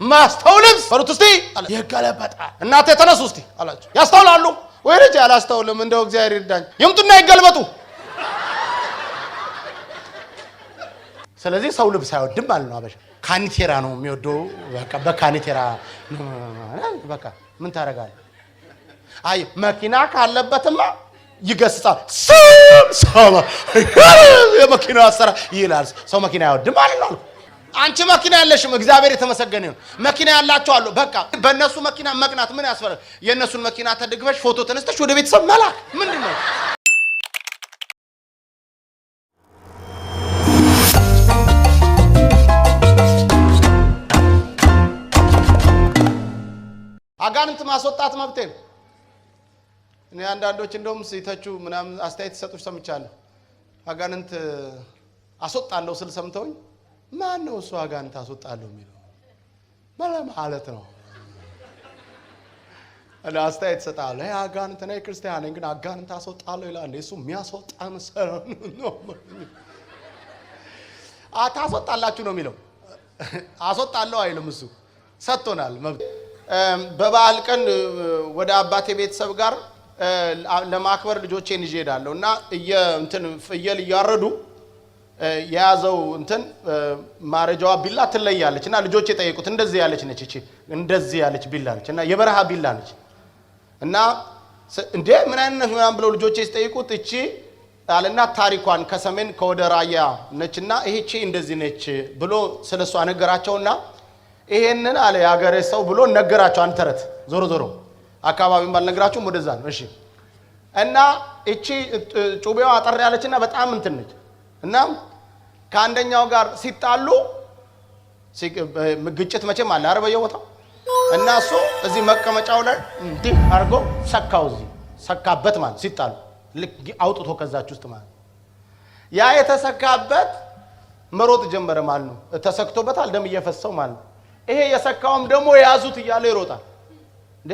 ማስተውልስ ፈሩት እስቲ አለ ይገለበጣል እናንተ ተነሱ እስቲ አላችሁ ያስተውላሉ ወይ ልጅ አላስተውልም እንደው እግዚአብሔር ይርዳኝ ይምጡና ይገልበጡ ስለዚህ ሰው ልብስ አይወድም ማለት ነው አበሻ ካኒቴራ ነው የሚወደው በቃ በካኒቴራ በቃ ምን ታረጋለህ አይ መኪና ካለበትማ ይገስጻል ሰው የመኪናው አሰራ ይላል ሰው መኪና አይወድም ማለት ነው አንቺ መኪና ያለሽም እግዚአብሔር የተመሰገነ ይሁን መኪና ያላችሁ አሉ በቃ በእነሱ መኪና መቅናት ምን ያስፈልጋል የእነሱን መኪና ተደግፈሽ ፎቶ ተነስተሽ ወደ ቤተሰብ መላክ ምንድነው አጋንንት ማስወጣት መብቴ እኔ አንዳንዶች እንደውም ሲተቹ ምናምን አስተያየት ሰጡሽ ሰምቻለሁ አጋንንት አስወጣለሁ ስል ሰምተውኝ ማን ነው እሱ አጋንንት አስወጣለሁ የሚለው ማለት ነው እኔ አስተያየት ሰጣለሁ አጋንንት ነኝ ክርስቲያን ነኝ ግን አጋንንት አስወጣለሁ ይላል እሱ የሚያስወጣ መሰለው ነው አታስወጣላችሁ ነው የሚለው አስወጣለሁ አይልም እሱ ሰጥቶናል መብት በበዓል ቀን ወደ አባቴ ቤተሰብ ጋር ለማክበር ልጆቼን ይዤ ሄዳለሁ እና እንትን ፍየል ያረዱ ያዘው እንትን ማረጃዋ ቢላ ትለያለችና ልጆቼ ጠይቁት እንደዚህ ያለች ነች እቺ እንደዚህ ያለች ቢላ ነች እና የበረሃ ቢላ ነች እና እንዴ ምን አይነት ነው ብለው ልጆቼ ሲጠይቁት እቺ አለና ታሪኳን ከሰሜን ከወደ ራያ ነችና ይሄቺ እንደዚህ ነች ብሎ ስለሷ ነገራቸውና ይሄንን አለ ያገሬ ሰው ብሎ ነገራቸው አንድ ተረት ዞሮ ዞሮ አካባቢውን ባልነግራችሁም ወደዛ ነው እሺ እና እቺ ጩቤዋ አጠር ያለችና በጣም እንትን ነች እና ከአንደኛው ጋር ሲጣሉ ግጭት መቼም አለ አረበየው ወጣ እና እሱ እዚህ መቀመጫው ላይ እንዲህ አርጎ ሰካው እዚህ ሰካበት ማለት ሲጣሉ ልክ አውጥቶ ከዛች ውስጥ ማለት ያ የተሰካበት መሮጥ ጀመረ ማለት ነው ተሰክቶበታል ደም እየፈሰው ማለት ይሄ የሰካውም ደግሞ ያዙት እያለ ይሮጣል እንዴ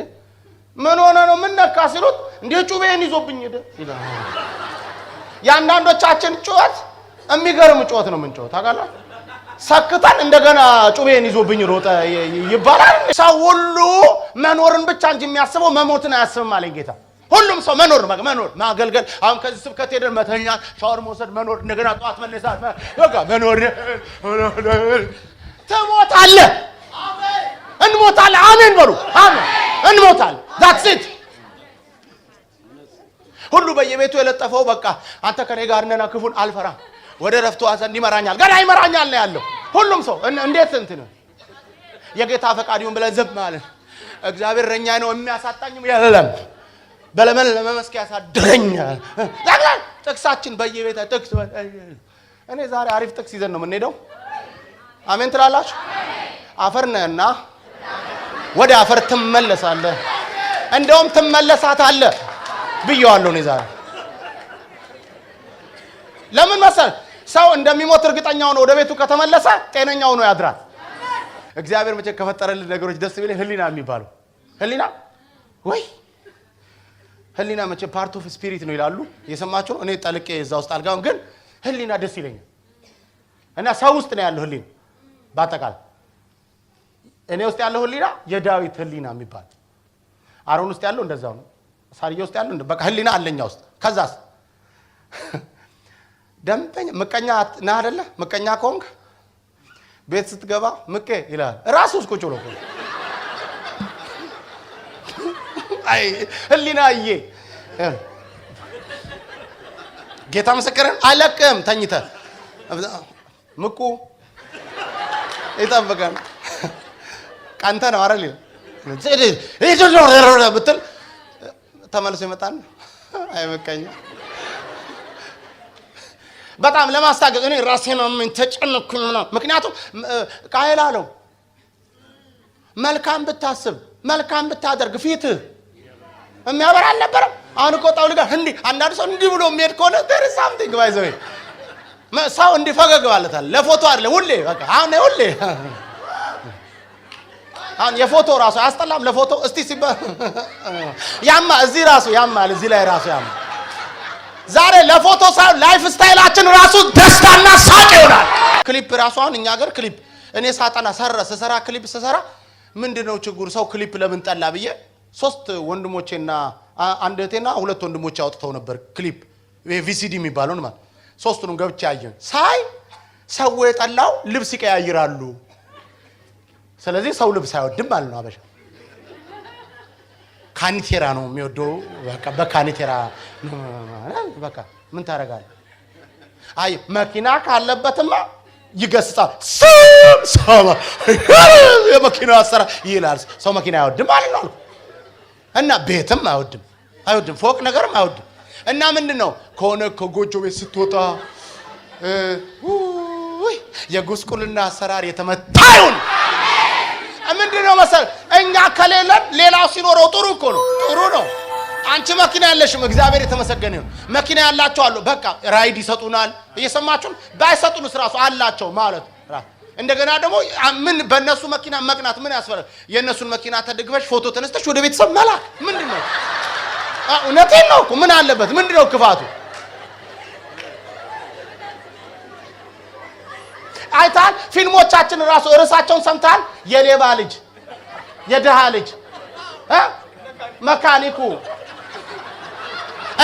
ምን ሆነ ነው ምን ነካ ሲሉት እንዴ ጩቤን ይዞብኝ ሄደ ይላል ያንዳንዶቻችን ጩኸት የሚገርም ጩኸት ነው ምን ጩኸት ታውቃለህ ሰክታን እንደገና ጩቤን ይዞብኝ ሮጠ ይባላል ሰው ሁሉ መኖርን ብቻ እንጂ የሚያስበው መሞትን አያስብም አለኝ ጌታ ሁሉም ሰው መኖር ማገልገል አሁን ከዚህ ስብከት ሄደን መተኛ ሻወር መውሰድ መኖር እንደገና ጧት መነሳት በቃ መኖር ትሞታለህ አሜን እንሞታለን አሜን በሉ አሜን እንሞታለን that's it ሁሉ በየቤቱ የለጠፈው በቃ አንተ ከኔ ጋር ነና ክፉን አልፈራ ወደ ረፍቱ አዘን ይመራኛል ገና ይመራኛል ነው ያለው ሁሉም ሰው እንዴት እንትን የጌታ ፈቃድ ይሁን ብለን ዝም ማለት እግዚአብሔር ረኛ ነው የሚያሳጣኝም የለም በለመን ለመመስከ ያሳድረኛል ያግላል ጥቅሳችን በየቤታ ጥቅስ እኔ ዛሬ አሪፍ ጥቅስ ይዘን ነው የምንሄደው አሜን ትላላችሁ አፈር ነህና ወደ አፈር ትመለሳለህ እንደውም ትመለሳታለህ ብየዋለሁ ነው ዛሬ ለምን መሰል ሰው እንደሚሞት እርግጠኛው ነው ወደ ቤቱ ከተመለሰ ጤነኛው ነው ያድራል እግዚአብሔር መቼ ከፈጠረልን ነገሮች ደስ ቢለኝ ህሊና የሚባለው ህሊና ወይ ህሊና መቼ ፓርት ኦፍ ስፒሪት ነው ይላሉ የሰማችሁ ነው እኔ ጠልቄ እዛ ውስጥ አልጋውን ግን ህሊና ደስ ይለኛል እና ሰው ውስጥ ነው ያለው ህሊና ባጠቃላይ እኔ ውስጥ ያለው ህሊና የዳዊት ህሊና የሚባል አሮን ውስጥ ያለው እንደዛው ነው ሳርዬ ውስጥ ያለው በቃ ህሊና አለኛ ውስጥ ከዛስ ደምበኛ መቀኛ ና አይደለ መቀኛ ኮንክ ቤት ስትገባ ምቄ ይላል ራሱስ ቁጭ ብሎ አይ ህሊናዬ ጌታ መስከረን አለቀም ተኝተ ምቁ ይጠብቀን ካንተ ነው አይደል ይሄ ብትል ተመልሶ ይመጣል አይመቀኛ በጣም ለማስታገዝ እኔ ራሴን ምን ተጨነኩኝ ምክንያቱም ቃየል አለው መልካም ብታስብ መልካም ብታደርግ ፊት የሚያበራ አልነበረም አሁን እኮ ጣውል ጋር እንዴ አንዳንድ ሰው እንዲህ ብሎ የሚሄድ ከሆነ there is something ባይዘው ሰው እንዲፈገግ ባለታል ለፎቶ አይደለ ሁሌ በቃ አሁን ሁሌ አሁን የፎቶ ራሱ አስጠላም ለፎቶ እስቲ ሲባ ያማ እዚህ ራሱ ያማል እዚህ ላይ ራሱ ያማ ዛሬ ለፎቶ ሳይሆን ላይፍ ስታይላችን ራሱ ደስታና ሳቅ ይሆናል ክሊፕ ራሱ አሁን እኛ ሀገር ክሊፕ እኔ ሳጠና ሰራ ክሊፕ ሰራ ምንድነው ችግሩ ሰው ክሊፕ ለምን ጠላ ብዬ 3 ወንድሞቼና አንድ እህቴና 2 ወንድሞቼ አውጥተው ነበር ክሊፕ ቪሲዲ የሚባለው ማለት 3ቱንም ገብቼ አየን ሳይ ሰው የጠላው ልብስ ይቀያይራሉ ስለዚህ ሰው ልብስ አይወድም ማለት ነው አበሻ ካኒቴራ ነው የሚወደው በቃ በካኒቴራ በቃ ምን ታረጋለህ አይ መኪና ካለበትማ ይገስጻል ሰማ የመኪና አሰራ ይላል ሰው መኪና አይወድም ማለት ነው እና ቤትም አይወድም ፎቅ ነገርም አይወድም እና ምንድነው ከሆነ ከጎጆ ቤት ስትወጣ የጉስቁልና አሰራር የተመታዩን ምንድነው መሰል እኛ ከሌለን ሌላው ሲኖረው ጥሩ ነው አንቺ መኪና ያለሽም እግዚአብሔር የተመሰገነ ነው መኪና ያላችሁ አሉ በቃ ራይድ ይሰጡናል እየሰማችሁ ባይሰጡንስ ራሱ አላቸው ማለት እንደገና ደግሞ ምን በእነሱ መኪና መቅናት ምን ያስፈልጋል የእነሱን መኪና ተደግፈሽ ፎቶ ተነስተሽ ወደ ቤተሰብ መላክ ምንድነው እውነቴን ነው ምን አለበት ምንድነው ክፋቱ አይታል ፊልሞቻችን ራሱ ርዕሳቸውን ሰምታል የሌባ ልጅ የደሃ ልጅ መካኒኩ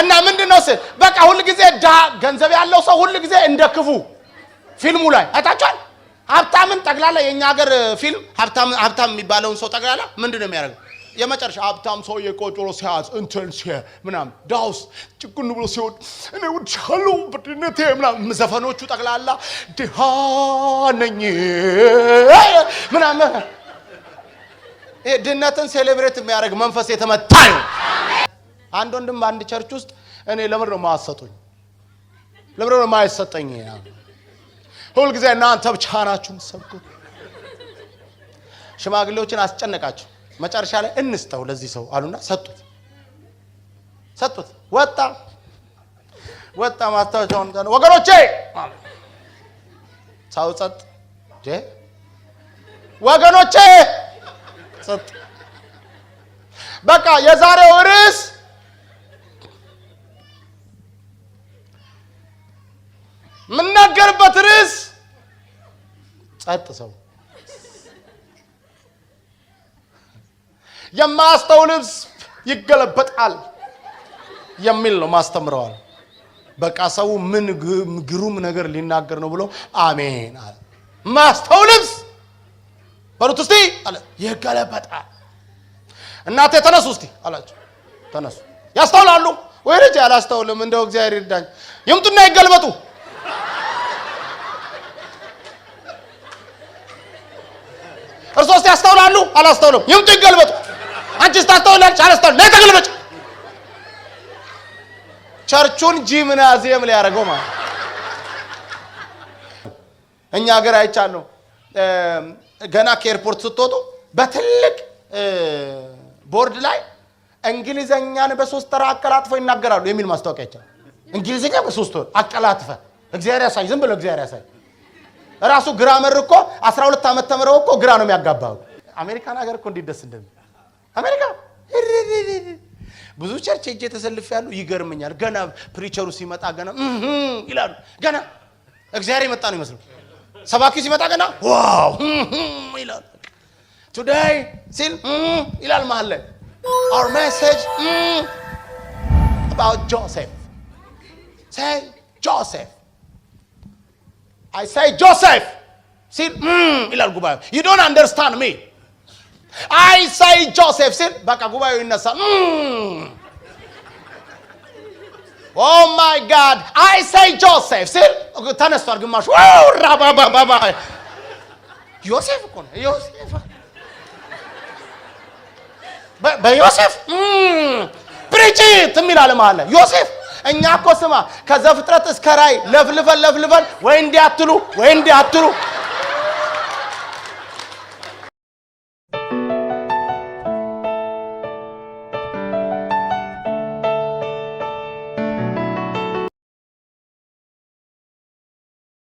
እና ምንድነው በቃ ሁሉ ጊዜ ደሃ ገንዘብ ያለው ሰው ሁሉ ጊዜ እንደክፉ ፊልሙ ላይ አይታችኋል ሀብታምን ጠቅላላ የኛ ሀገር ፊልም ሀብታም የሚባለውን ሰው ጠቅላላ ምንድነው የሚያደርገው የመጨረሻ ሀብታም ሰው የቆጮሮ ሲያዝ እንትን ምናምን ዳውስ ጭቁን ብሎ ሲወድ እኔ ወድሻሉ በድነቴ ምናምን ዘፈኖቹ ጠቅላላ ድሃ ነኝ ምናምን ድነትን ሴሌብሬት የሚያደርግ መንፈስ የተመታ ነው አንድ ወንድም አንድ ቸርች ውስጥ እኔ ለምንድነው ማሰጡኝ ለምንድነው ማይሰጠኝ ሁሉ ጊዜ እናንተ ብቻ ናችሁ ሰብኩት ሽማግሌዎችን አስጨነቃቸው መጨረሻ ላይ እንስተው ለዚህ ሰው አሉና ሰጡት ወጣ ማስተዋወቻውን ወገኖቼ ሳውጸት ወገኖቼ ሰጥ በቃ የዛሬው ርዕስ ምንናገርበት ርዕስ ጸጥ ሰው የማስተው ልብስ ይገለበጣል የሚል ነው ማስተምረዋል በቃ ሰው ምን ግሩም ነገር ሊናገር ነው ብሎ አሜን አለ ማስተው ልብስ በሩት እስቲ አለ ይገለበጣል እናንተ ተነሱ እስቲ አላችሁ ተነሱ ያስተውላሉ ወይ ልጅ ያላስተውልም እንደው እግዚአብሔር ይርዳኝ ይምጡና ይገልበጡ እርሶስ ያስተውላሉ አላስተውሉም ይምጡ ይገልበጡ አንቺስ ታስተውላለች አላስተውል ላይ ተገልበጭ ቸርቹን ጂምናዚየም ላይ ያረጋው ማለት እኛ ሀገር አይቻለሁ ገና ከኤርፖርት ስትወጡ በትልቅ ቦርድ ላይ እንግሊዘኛን በ3 ተራ አቀላጥፈው ይናገራሉ የሚል ማስታወቂያ አይቻለሁ እንግሊዘኛ በ3 ተራ አቀላጥፈ እግዚአብሔር ያሳይ ዝም ብሎ እግዚአብሔር ያሳይ ራሱ ግራመር እኮ 12 አመት ተምረው እኮ ግራ ነው የሚያጋባው አሜሪካን ሀገር እኮ እንዲደስ እንደም አሜሪካ ብዙ ቸርች እጄ ተሰልፍ ያሉ ይገርመኛል ገና ፕሪቸሩ ሲመጣ ገና ይላሉ ገና እግዚአብሔር ይመጣ ነው ይመስሉ ሰባኪው ሲመጣ ገና ዋው ይላል today ሲል ይላል መሃል ላይ our message about Joseph say Joseph I say Joseph ሲል ይላል ጉባኤው you don't understand me I say Joseph ሲል በቃ ጉባኤው ይነሳል oh my god I say Joseph ሲል ተነስቷል ግማሹ ራባባባ ዮሴፍ እኮ ነው ዮሴፍ በዮሴፍ ፕሪቺት የሚላል ማለት ነው ዮሴፍ እኛ እኮ ስማ ከዘፍጥረት እስከ ራእይ ለፍልፈን ወይ እንዲያትሉ